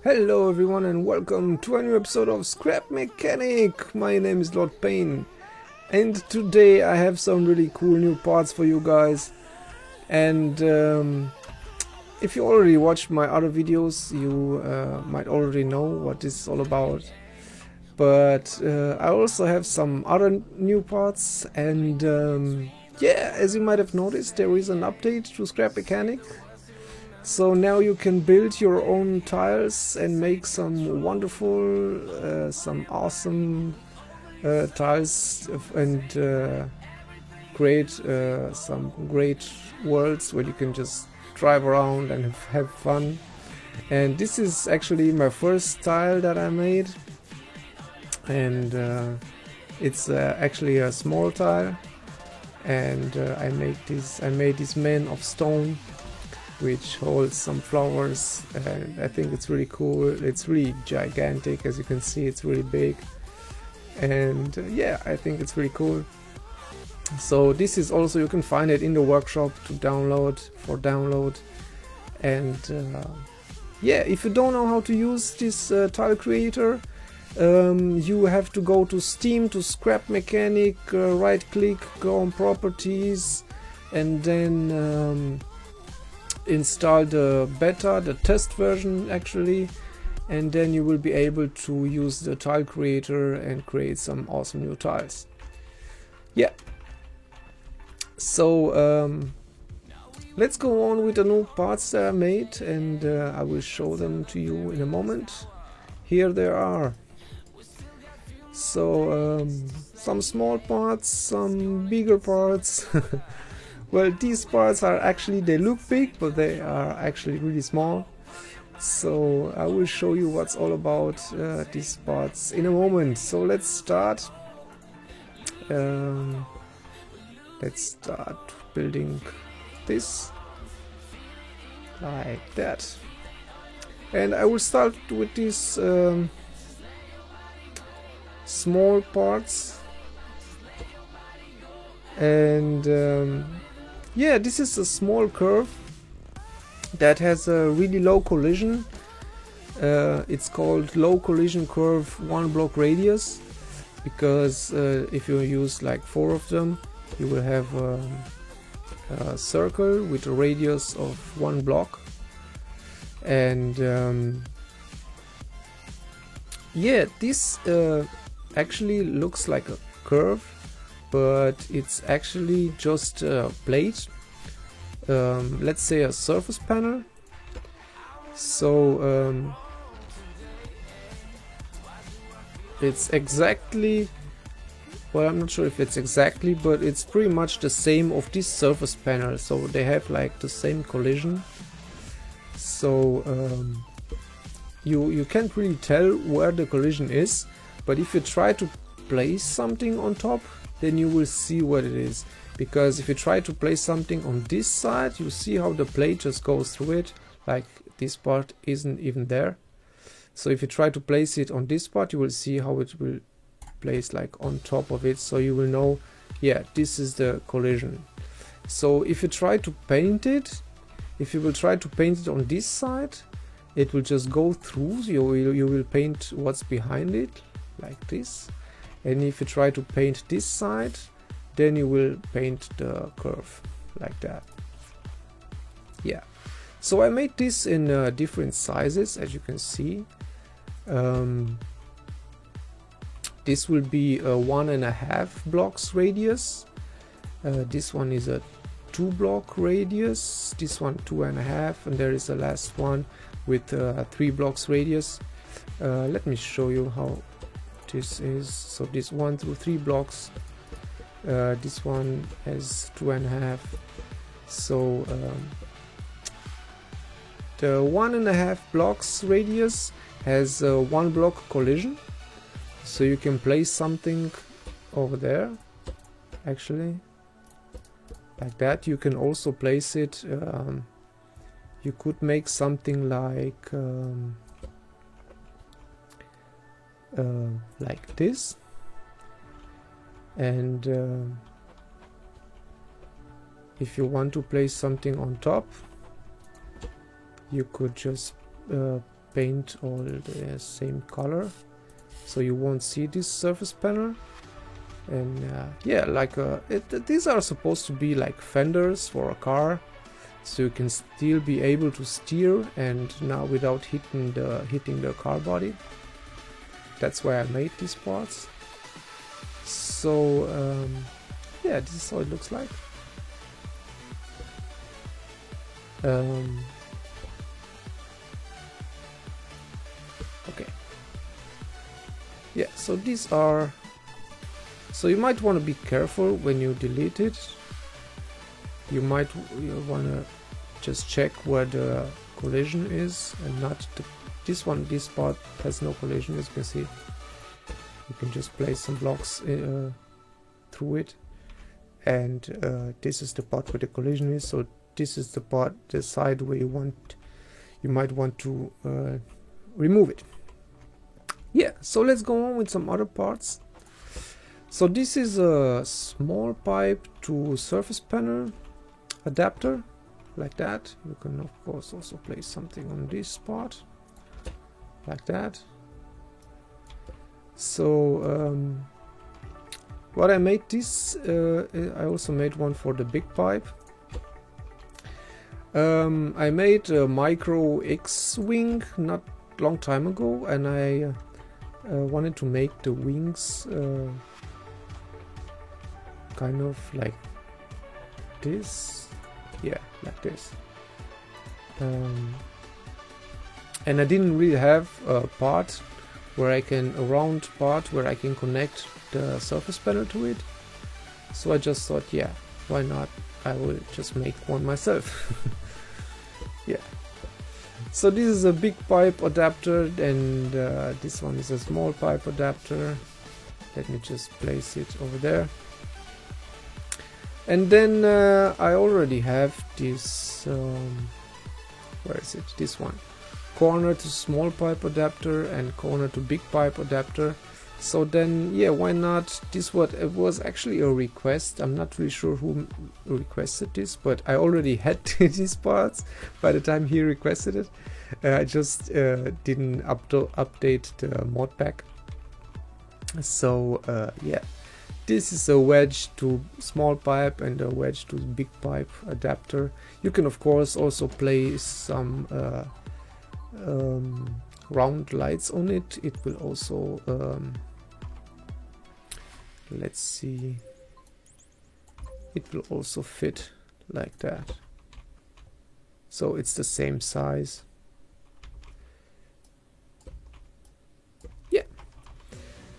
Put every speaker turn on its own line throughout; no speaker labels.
Hello everyone and welcome to a new episode of Scrap Mechanic. My name is Lord Pain and today I have some really cool new parts for you guys. And if you already watched my other videos, you might already know what this is all about. But I also have some other new parts, and yeah, as you might have noticed, there is an update to Scrap Mechanic. So now you can build your own tiles and make some wonderful, some awesome tiles and create some great worlds where you can just drive around and have fun. And this is actually my first tile that I made, and it's actually a small tile, and I made this man of stone which holds some flowers, and I think it's really cool. It's really gigantic, as you can see. It's really big, and yeah, I think it's really cool. So this is also, you can find it in the workshop to download. And yeah, if you don't know how to use this tile creator, you have to go to Steam, to Scrap Mechanic, right click, go on properties, and then install the beta, the test version actually, and then you will be able to use the tile creator and create some awesome new tiles. Yeah, so let's go on with the new parts that I made, and I will show them to you in a moment. Here they are. So some small parts, some bigger parts. Well, these parts are actually, they look big, but they are actually really small. So I will show you what's all about these parts in a moment. So let's start. Let's start building this like that. And I will start with these small parts. And yeah, this is a small curve that has a really low collision. It's called low collision curve 1 block radius, because if you use like 4 of them, you will have a circle with a radius of 1 block. And yeah, this actually looks like a curve, but it's actually just a plate, let's say a surface panel. So it's exactly, well, I'm not sure if it's exactly, but it's pretty much the same of this surface panel, so they have like the same collision. So you can't really tell where the collision is, but if you try to place something on top, then you will see what it is. Because if you try to place something on this side, you see how the plate just goes through it, like this part isn't even there. So if you try to place it on this part, you will see how it will place like on top of it, so you will know, yeah, this is the collision. So if you try to paint it, if you will try to paint it on this side, it will just go through. You will paint what's behind it like this. And if you try to paint this side, then you will paint the curve like that. Yeah, so I made this in different sizes, as you can see. This will be a 1.5 blocks radius. This one is a 2 block radius. This one 2.5, and there is a last one with 3 blocks radius. Let me show you how this is. So this 1 through 3 blocks, this one has 2.5. So the 1.5 blocks radius has 1 block collision, so you can place something over there actually like that. You can also place it, you could make something like this, and if you want to place something on top, you could just paint all the same color, so you won't see this surface panel. And yeah, like these are supposed to be like fenders for a car, so you can still be able to steer, and now without hitting the car body. That's why I made these parts. So yeah, this is how it looks like. Okay. Yeah, so these are. So you might want to be careful when you delete it. You might want to just check where the collision is, and not this one. This part has no collision, as you can see. You can just place some blocks through it, and this is the part where the collision is. So this is the part, the side where you might want to remove it. Yeah, so let's go on with some other parts. So this is a small pipe to surface panel adapter, like that. You can of course also place something on this part, like that. So what I made this, I also made one for the big pipe. I made a micro X-wing not long time ago, and I wanted to make the wings kind of like this, yeah, like this. And I didn't really have a part where I can, a round part where I can connect the surface panel to it. So I just thought, yeah, why not? I will just make one myself. Yeah. So this is a big pipe adapter, and this one is a small pipe adapter. Let me just place it over there. And then I already have this, where is it? This one. Corner to small pipe adapter and corner to big pipe adapter. So then, yeah, why not? This it was actually a request. I'm not really sure who requested this, but I already had these parts by the time he requested it. I just didn't update the mod pack. So yeah, this is a wedge to small pipe and a wedge to big pipe adapter. You can of course also place some round lights on it. It will also let's see, it will also fit like that, so it's the same size. Yeah,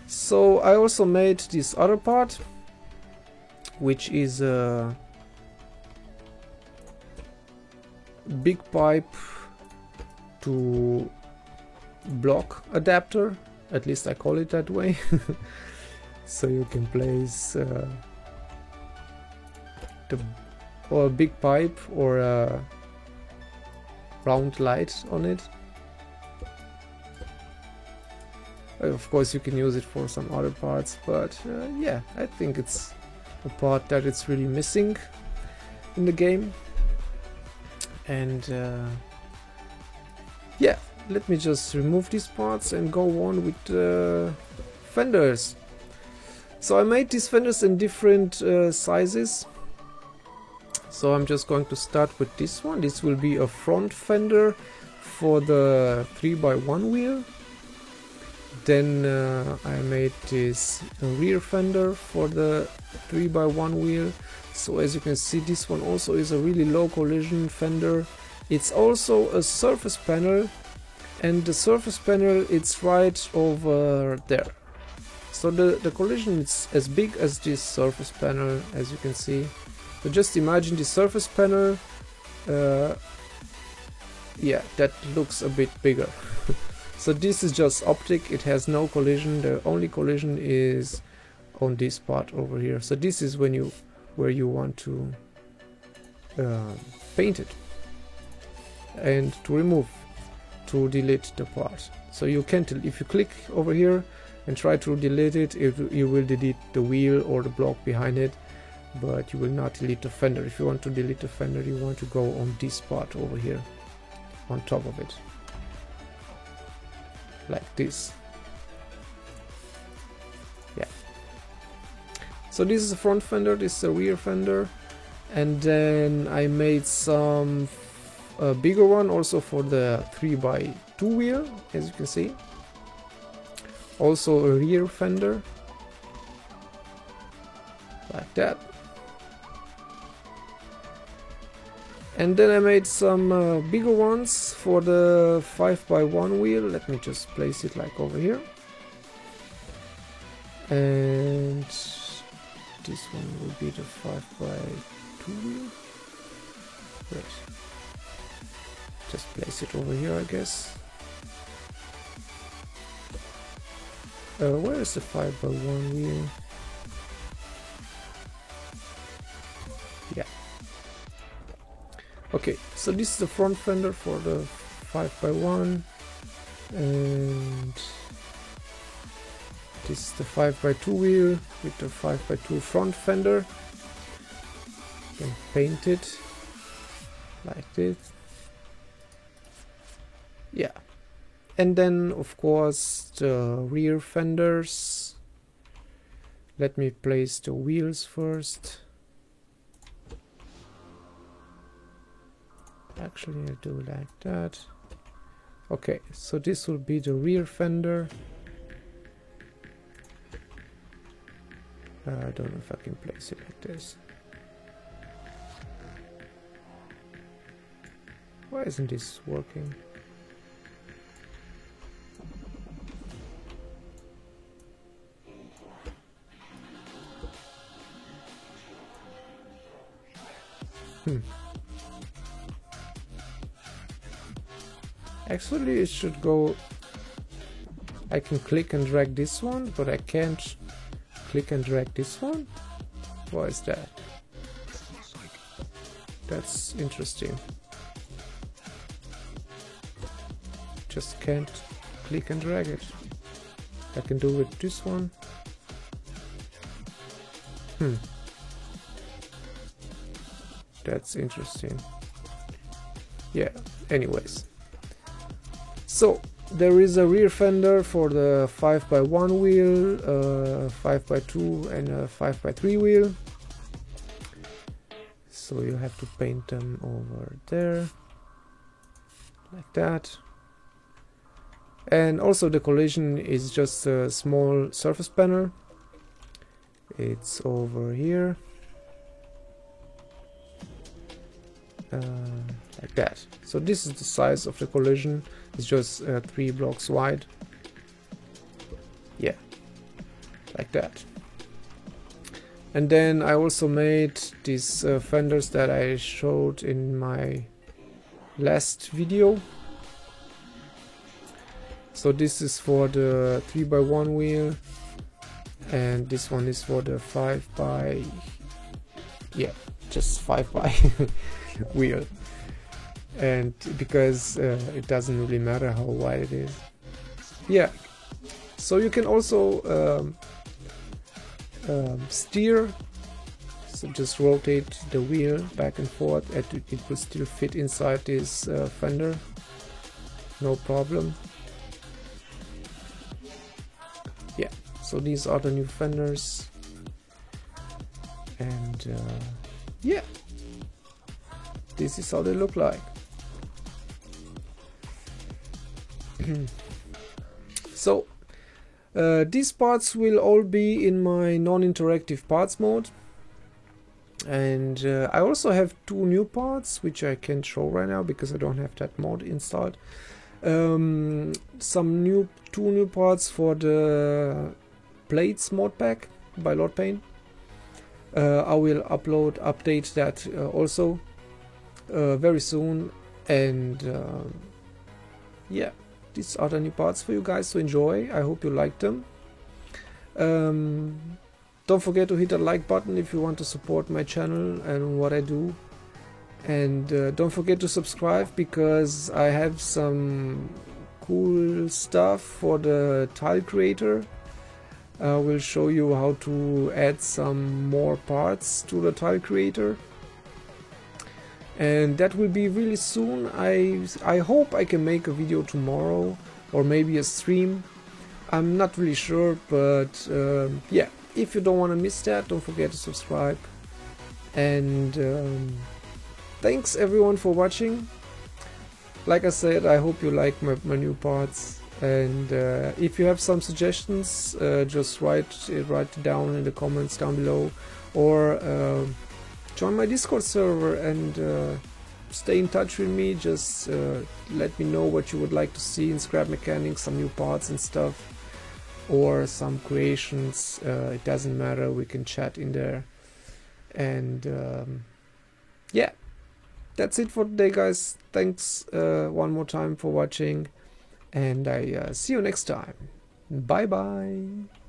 so I also made this other part, which is a big pipe to block adapter, at least I call it that way. So you can place or a big pipe or a round light on it. Of course you can use it for some other parts, but yeah, I think it's a part that it's really missing in the game. And yeah, let me just remove these parts and go on with the fenders. So I made these fenders in different sizes. So I'm just going to start with this one. This will be a front fender for the 3x1 wheel. Then I made this rear fender for the 3x1 wheel. So as you can see, this one also is a really low collision fender. It's also a surface panel, and the surface panel, it's right over there. So the collision is as big as this surface panel, as you can see. So just imagine the surface panel, yeah, that looks a bit bigger. So this is just optic, it has no collision. The only collision is on this part over here. So this is where you want to paint it and to delete the part. So you can't, if you click over here and try to delete it, you will delete the wheel or the block behind it, but you will not delete the fender. If you want to delete the fender, you want to go on this part over here on top of it. like this. Yeah. So this is the front fender, this is the rear fender, and then I made some bigger one also for the 3x2 wheel, as you can see. Also a rear fender, like that. And then I made some bigger ones for the 5x1 wheel. Let me just place it like over here. And this one will be the 5x2 wheel. Wait. Just place it over here, I guess. Where is the 5x1 wheel? Yeah. Okay, so this is the front fender for the 5x1, and this is the 5x2 wheel with the 5x2 front fender. You can paint it like this. Yeah, and then of course the rear fenders. Let me place the wheels first. Actually, I'll do like that. Okay, so this will be the rear fender. I don't know if I can place it like this. Why isn't this working? Actually, it should go. I can click and drag this one, but I can't click and drag this one. Why is that? That's interesting. Just can't click and drag it. I can do with this one. That's interesting. Yeah, anyways. So there is a rear fender for the 5x1 wheel, 5x2 and a 5x3 wheel. So you have to paint them over there, like that. And also the collision is just a small surface panel. It's over here. Like that. So this is the size of the collision. It's just 3 blocks wide. Yeah, like that. And then I also made these fenders that I showed in my last video. So this is for the 3x1 wheel, and this one is for the 5x, yeah, just 5x wheel. And because it doesn't really matter how wide it is. Yeah, so you can also steer, so just rotate the wheel back and forth and it will still fit inside this fender, no problem. Yeah, so these are the new fenders, and yeah, this is how they look like. So these parts will all be in my non-interactive parts mode, and I also have 2 new parts which I can't show right now because I don't have that mod installed. Two new parts for the plates mod pack by Lord Pain. I will update that also very soon, and yeah, these are the new parts for you guys to enjoy. I hope you like them. Don't forget to hit that like button if you want to support my channel and what I do. And don't forget to subscribe, because I have some cool stuff for the tile creator. I will show you how to add some more parts to the tile creator, and that will be really soon. I hope I can make a video tomorrow or maybe a stream. I'm not really sure, but yeah, if you don't want to miss that, don't forget to subscribe. And thanks everyone for watching. Like I said, I hope you like my new parts, and if you have some suggestions, just write it down in the comments down below, or join my Discord server and stay in touch with me. Just let me know what you would like to see in Scrap Mechanics, some new parts and stuff, or some creations. It doesn't matter, we can chat in there. And yeah, that's it for today, guys. Thanks one more time for watching, and I see you next time. Bye bye.